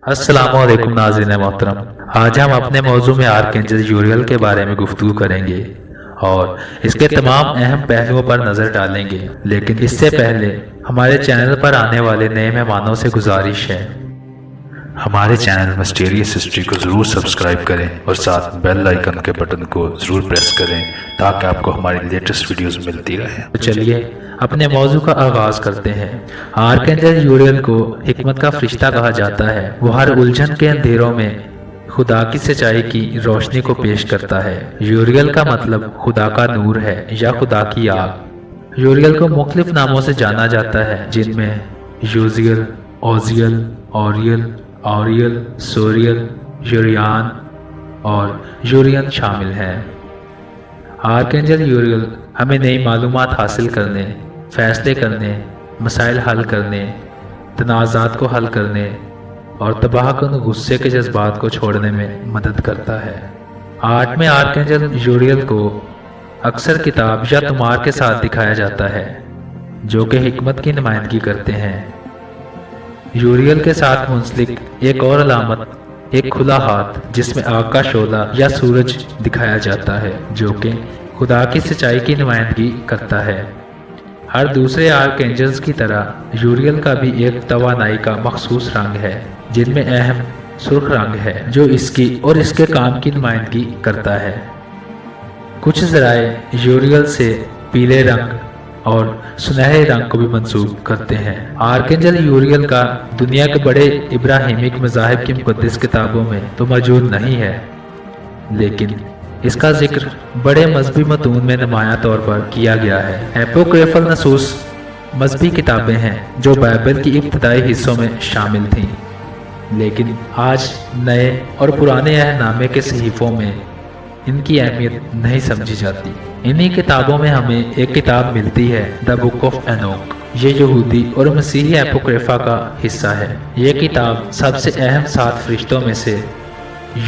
अस्सलाम वालेकुम नाज़रीन मोहतरम। आज हम अपने मौजू में आर्कएंजल यूरियल के बारे में गुफ्तगू करेंगे और इसके तमाम अहम पहलुओं पर नज़र डालेंगे। लेकिन इससे पहले हमारे चैनल पर आने वाले नए मेहमानों से गुजारिश है, हमारे चैनल मिस्टीरियस हिस्ट्री को ज़रूर सब्सक्राइब करें और साथ बेल आइकन के बटन को ज़रूर प्रेस करें ताकि आपको हमारी लेटेस्ट वीडियोस मिलती रहे। तो चलिए अपने मौजू का आगाज करते हैं। आर्कएंजल यूरियल को हिकमत का फरिश्ता कहा जाता है। वो हर उलझन के अंधेरों में खुदा की सच्चाई की रोशनी को पेश करता है। यूरियल का मतलब खुदा का नूर है या खुदा की आग। यूरियल को मुख्तलिफ नामों से जाना जाता है, जिनमें यूजियल, ओजियल, ओरियल, ऑरियल, सोरियल, यूरियान और यूरियन शामिल हैं। आर्कएंजल यूरियल हमें नई मालूमात हासिल करने, फैसले करने, मसाइल हल करने, तनाज़ात को हल करने और तबाहकुन गुस्से के जज्बात को छोड़ने में मदद करता है। आर्ट में आर्कएंजल यूरियल को अक्सर किताब या तुमार के साथ दिखाया जाता है, जो कि हिकमत की नुमाइंदगी करते हैं। यूरियल के साथ मुंसलिक एक और अलामत एक खुला हाथ, जिसमें आग का शोला या सूरज दिखाया जाता है, जो कि खुदा की सच्चाई की नुमाइंदगी करता है। हर दूसरे आर्कएंजल्स की तरह यूरियल का भी एक तवानाई का मखसूस रंग है, जिनमें अहम सुर्ख रंग है, जो इसकी और इसके काम की नुमाइंदगी करता है। कुछ ज़राए यूरियल से पीले रंग और सुनहरे रंग को भी मंसूब करते हैं। आर्कएंजल यूरियल का दुनिया के बड़े इब्राहिमिक मज़ाहिब की मुक़द्दस किताबों में तो मौजूद नहीं है, लेकिन इसका जिक्र बड़े मजहबी मतून में नुमायां तौर पर किया गया है। एपोक्रिफल नसूस मजहबी किताबें हैं जो बाइबल की इब्तदाई हिस्सों में शामिल थीं, लेकिन आज नए और पुराने अहदनामे के सहीफ़ों में इनकी अहमियत नहीं समझी जाती। इन्हीं किताबों में हमें एक किताब मिलती है, द बुक ऑफ एनोक। ये यहूदी और मसीही एपोक्रिफा का हिस्सा है। ये किताब सबसे अहम 7 फरिश्तों में से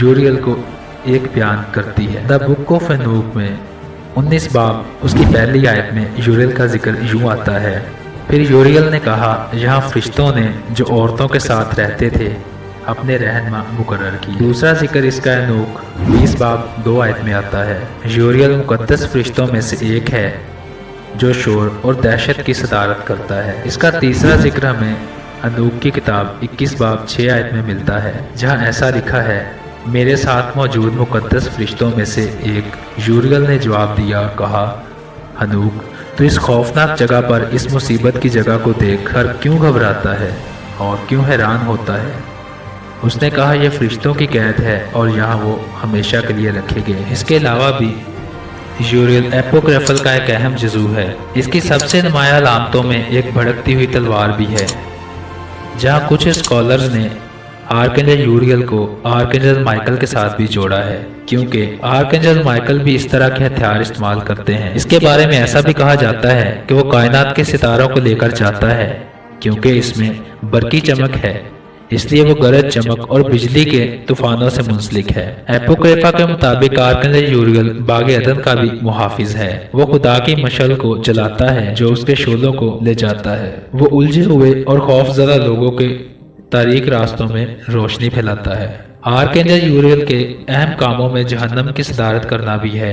यूरियल को एक बयान करती है। द बुक ऑफ एनोक में 19 बाब उसकी पहली आयत में यूरियल का जिक्र यूं आता है, फिर यूरियल ने कहा, यहाँ फरिश्तों ने जो औरतों के साथ रहते थे अपने रहनुमा मुकर्रर की। दूसरा जिक्र इसका एनोक 20 बाब 2 आयत में आता है। यूरियल मुकद्दस फरिश्तों में से एक है जो शोर और दहशत की सदारत करता है। इसका तीसरा जिक्र हमें एनोक की किताब 21 बाब 6 आयत में मिलता है, जहाँ ऐसा लिखा है, मेरे साथ मौजूद मुकद्दस फरिश्तों में से एक यूरियल ने जवाब दिया, कहा, एनोक तो इस खौफनाक जगह पर इस मुसीबत की जगह को देख कर क्यों घबराता है और क्यों हैरान होता है। उसने कहा, यह फरिश्तों की कैद है और यहाँ वो हमेशा के लिए रखे गए। इसके अलावा भी यूरियल एपोक्रिफल का एक अहम जज़ू है। इसकी सबसे नुमाया अलामतों में एक भड़कती हुई तलवार भी है, जहाँ कुछ स्कॉलर्स ने आर्कएंजल यूरियल को आर्कएंजल माइकल के साथ भी जोड़ा है, क्योंकि आर्कएंजल माइकल भी इस तरह के हथियार इस्तेमाल करते हैं। इसके बारे में ऐसा भी कहा जाता है कि वो कायनात के सितारों को लेकर जाता है, क्योंकि इसमें बरकी चमक है, इसलिए वो गरज, चमक और बिजली के तूफानों से मुंसलिक है। एपोक्रिफा के मुताबिक आर्कएंजल यूरियल बाग अदन का भी मुहाफिज है। वो खुदा की मशल को जलाता है जो उसके शोलों को ले जाता है। वो उलझे हुए और खौफजदा लोगों के तारीक रास्तों में रोशनी फैलाता है। आर्कएंजल यूरियल के अहम कामों में जहन्नम की सदारत करना भी है,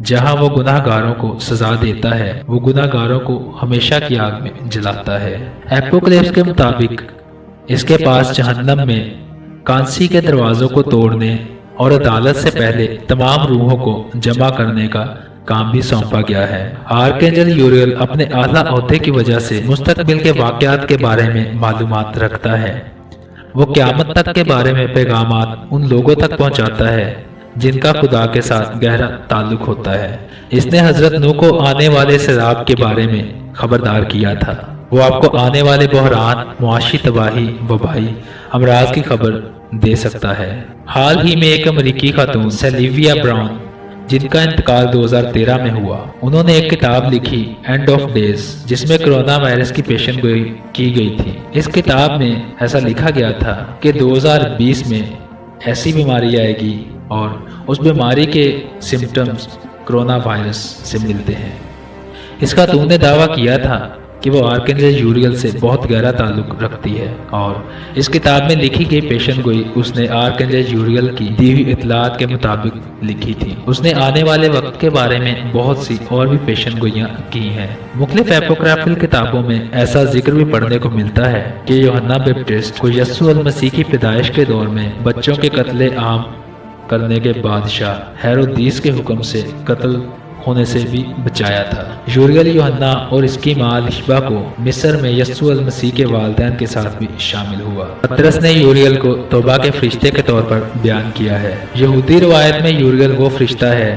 जहां वो गुनाहगारों को सजा देता है। वो गुनाहगारों को हमेशा की आग में जलाता है। एपोक्लिप्स के मुताबिक इसके पास जहन्नम में कांसी के दरवाजों को तोड़ने और अदालत से पहले तमाम रूहों को जमा करने का काम भी सौंपा गया है। आर्कएंजल यूरियल अपने आला ओहदे की वजह से मुस्तकबिल के वाक़यात के बारे में मालूमात रखता है। वो क़यामत तक के बारे में पैगामात उन लोगों तक पहुंचाता है जिनका खुदा के साथ गहरा ताल्लुक होता है। इसने हजरत नूह को आने वाले सैलाब के बारे में खबरदार किया था। वो आपको आने वाले बहरान, मुआशी तबाही, वबाई अमराज की खबर दे सकता है। हाल ही में एक अमरीकी खातून सेलिविया ब्राउन, जिनका इंतकाल 2013 में हुआ, उन्होंने एक किताब लिखी, एंड ऑफ डेज, जिसमें कोरोना वायरस की पेशन गोई की गई थी। इस किताब में ऐसा लिखा गया था कि 2020 में ऐसी बीमारी आएगी और उस बीमारी के सिम्टम्स कोरोना वायरस से मिलते हैं। इस खातून ने दावा किया था کہ وہ آرکینجل یوریل سے بہت گہرا تعلق رکھتی ہے، اور اس کتاب میں لکھی گئی پیشن گوئی اس نے آرکینجل یوریل کی دی ہوئی اطلاعات کے مطابق لکھی تھی۔ اس نے آنے والے وقت کے بارے میں بہت سی اور بھی پیشن گوئیاں کی ہیں۔ مختلف اپوکرائفل کتابوں میں ایسا ذکر بھی پڑھنے کو ملتا ہے کہ یوحنا بیپٹسٹ کو یسوع المسیح کی پیدائش کے دور میں بچوں کے قتل عام کرنے کے بادشاہ ہیرودیس کے حکم سے قتل ہونے سے بھی بچایا تھا۔ یوریل یوحنا اور اس کی ماں الشبہ کو مصر میں یسوع المسیح کے والدین کے ساتھ بھی شامل ہوا۔ پطرس نے یوریل کو توبہ کے فرشتے کے طور پر بیان کیا ہے۔ یہودی روایت میں یوریل وہ فرشتہ ہے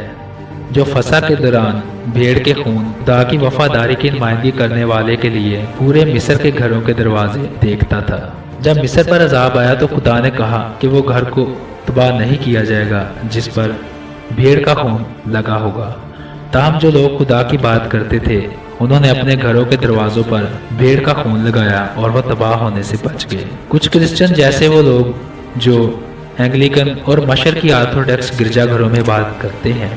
جو فسح کے دوران بھیڑ کے خون خدا کی وفاداری کی نمائندگی کرنے والے کے لیے پورے مصر کے گھروں کے دروازے دیکھتا تھا۔ جب مصر پر عذاب آیا تو خدا نے کہا کہ وہ گھر کو تباہ نہیں کیا جائے گا جس پر بھیڑ کا خون لگا ہوگا۔ تاہم جو لوگ خدا کی بات کرتے تھے انہوں نے اپنے گھروں کے دروازوں پر بھیڑ کا خون لگایا اور وہ تباہ ہونے سے بچ گئے۔ کچھ کرسچن جیسے وہ لوگ جو اینگلیکن اور مشرقی آرتھوڈکس گرجا گھروں میں بات کرتے ہیں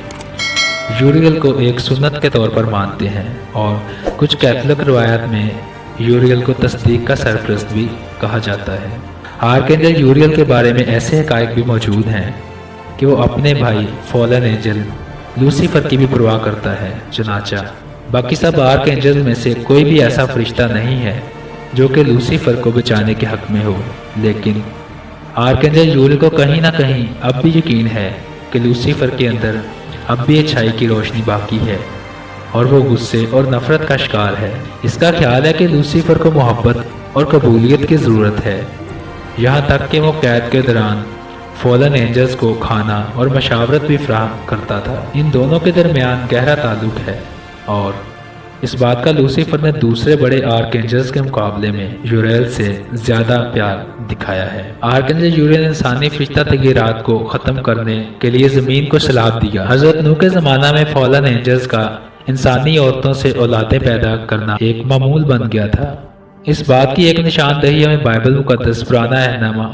یوریل کو ایک سنت کے طور پر مانتے ہیں، اور کچھ کیتھولک روایات میں یوریل کو تصدیق کا سرپرست بھی کہا جاتا ہے۔ آرکینجل یوریل کے بارے میں ایسے حقائق بھی موجود ہیں کہ وہ اپنے بھائی فالن اینجل لوسیفر کی بھی پرواہ کرتا ہے، چنانچہ باقی سب آرکینجل میں سے کوئی بھی ایسا فرشتہ نہیں ہے جو کہ لوسیفر کو بچانے کے حق میں ہو، لیکن آرکینجل یوریل کو کہیں نہ کہیں اب بھی یقین ہے کہ لوسیفر کے اندر اب بھی اچھائی کی روشنی باقی ہے اور وہ غصے اور نفرت کا شکار ہے۔ اس کا خیال ہے کہ لوسیفر کو محبت اور قبولیت کی ضرورت ہے، یہاں تک کہ وہ قید کے دوران فالن اینجلز کو کھانا اور مشاورت بھی فراہم کرتا تھا۔ ان دونوں کے درمیان گہرا تعلق ہے، اور اس بات کا لوسیفر نے دوسرے بڑے آرکینجلز کے مقابلے میں یوریل سے زیادہ پیار دکھایا ہے۔ آرکینجل یوریل انسانی فرشتہ تغیرات کو ختم کرنے کے لیے زمین کو سلاب دیا۔ حضرت نوح کے زمانہ میں فالن اینجلز کا انسانی عورتوں سے اولادیں پیدا کرنا ایک معمول بن گیا تھا۔ اس بات کی ایک نشاندہی ہمیں بائبل مقدس پرانا عہد نامہ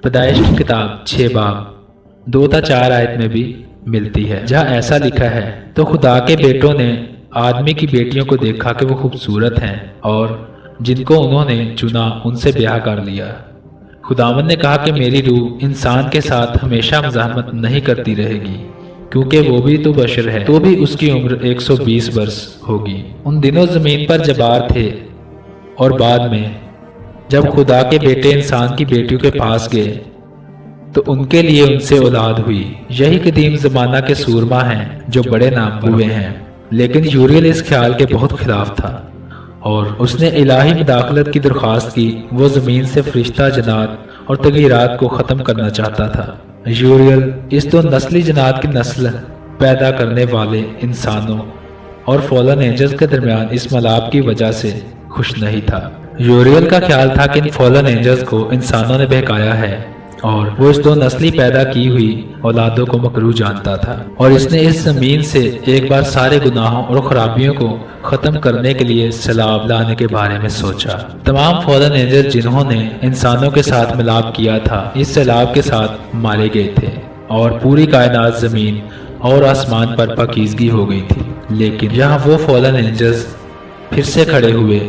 پیدائش کی کتاب 6 باب 2 تا 4 آیت میں بھی ملتی ہے، جہاں ایسا لکھا ہے، تو خدا کے بیٹوں نے آدمی کی بیٹیوں کو دیکھا کہ وہ خوبصورت ہیں، اور جن کو انہوں نے چنا ان سے بیاہ کر لیا۔ خداوند نے کہا کہ میری روح انسان کے ساتھ ہمیشہ مزاحمت نہیں کرتی رہے گی، کیونکہ وہ بھی تو بشر ہے، تو بھی اس کی عمر 120 برس ہوگی۔ ان دنوں زمین پر جبار تھے، اور بعد میں جب خدا کے بیٹے انسان کی بیٹیوں کے پاس گئے تو ان کے لیے ان سے اولاد ہوئی۔ یہی قدیم زمانہ کے سورما ہیں جو بڑے نام ہوئے ہیں، لیکن یوریل اس خیال کے بہت خلاف تھا، اور اس نے الہی مداخلت کی درخواست کی۔ وہ زمین سے فرشتہ جنات اور تغیرات کو ختم کرنا چاہتا تھا۔ یوریل اس دو نسلی جنات کی نسل پیدا کرنے والے انسانوں اور فالن اینجلز کے درمیان اس ملاپ کی وجہ سے خوش نہیں تھا۔ یوریل کا خیال تھا کہ ان فالن اینجلز کو انسانوں نے بہکایا ہے، اور وہ اس دو نسلی پیدا کی ہوئی اولادوں کو مکروہ جانتا تھا، اور اس نے اس زمین سے ایک بار سارے گناہوں اور خرابیوں کو ختم کرنے کے لیے سیلاب لانے کے بارے میں سوچا۔ تمام فالن اینجل جنہوں نے انسانوں کے ساتھ ملاپ کیا تھا اس سیلاب کے ساتھ مارے گئے تھے، اور پوری کائنات زمین اور آسمان پر پاکیزگی ہو گئی تھی۔ لیکن یہاں وہ فالن اینجلز پھر سے کھڑے ہوئے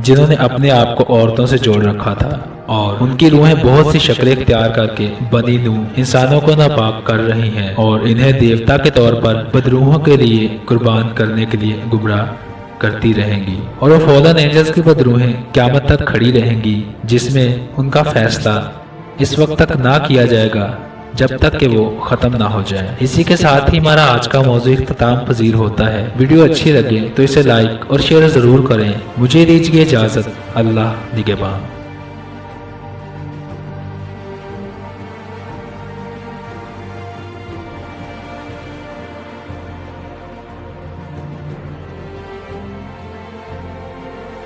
جنہوں نے اپنے آپ کو عورتوں سے جوڑ رکھا تھا، اور ان کی روحیں بہت سی شکلیں اختیار کر کے بنی نوح انسانوں کو ناپاک کر رہی ہیں، اور انہیں دیوتا کے طور پر بدروحوں کے لیے قربان کرنے کے لیے گمراہ کرتی رہیں گی، اور وہ فالن اینجلز کی بدروحیں قیامت تک کھڑی رہیں گی، جس میں ان کا فیصلہ اس وقت تک نہ کیا جائے گا جب تک کہ وہ ختم نہ ہو جائے۔ اسی کے ساتھ ہی ہمارا آج کا موضوع اختتام پذیر ہوتا ہے۔ ویڈیو اچھی لگے تو اسے لائک اور شیئر ضرور کریں۔ مجھے دیجیے اجازت، اللہ نگہبان۔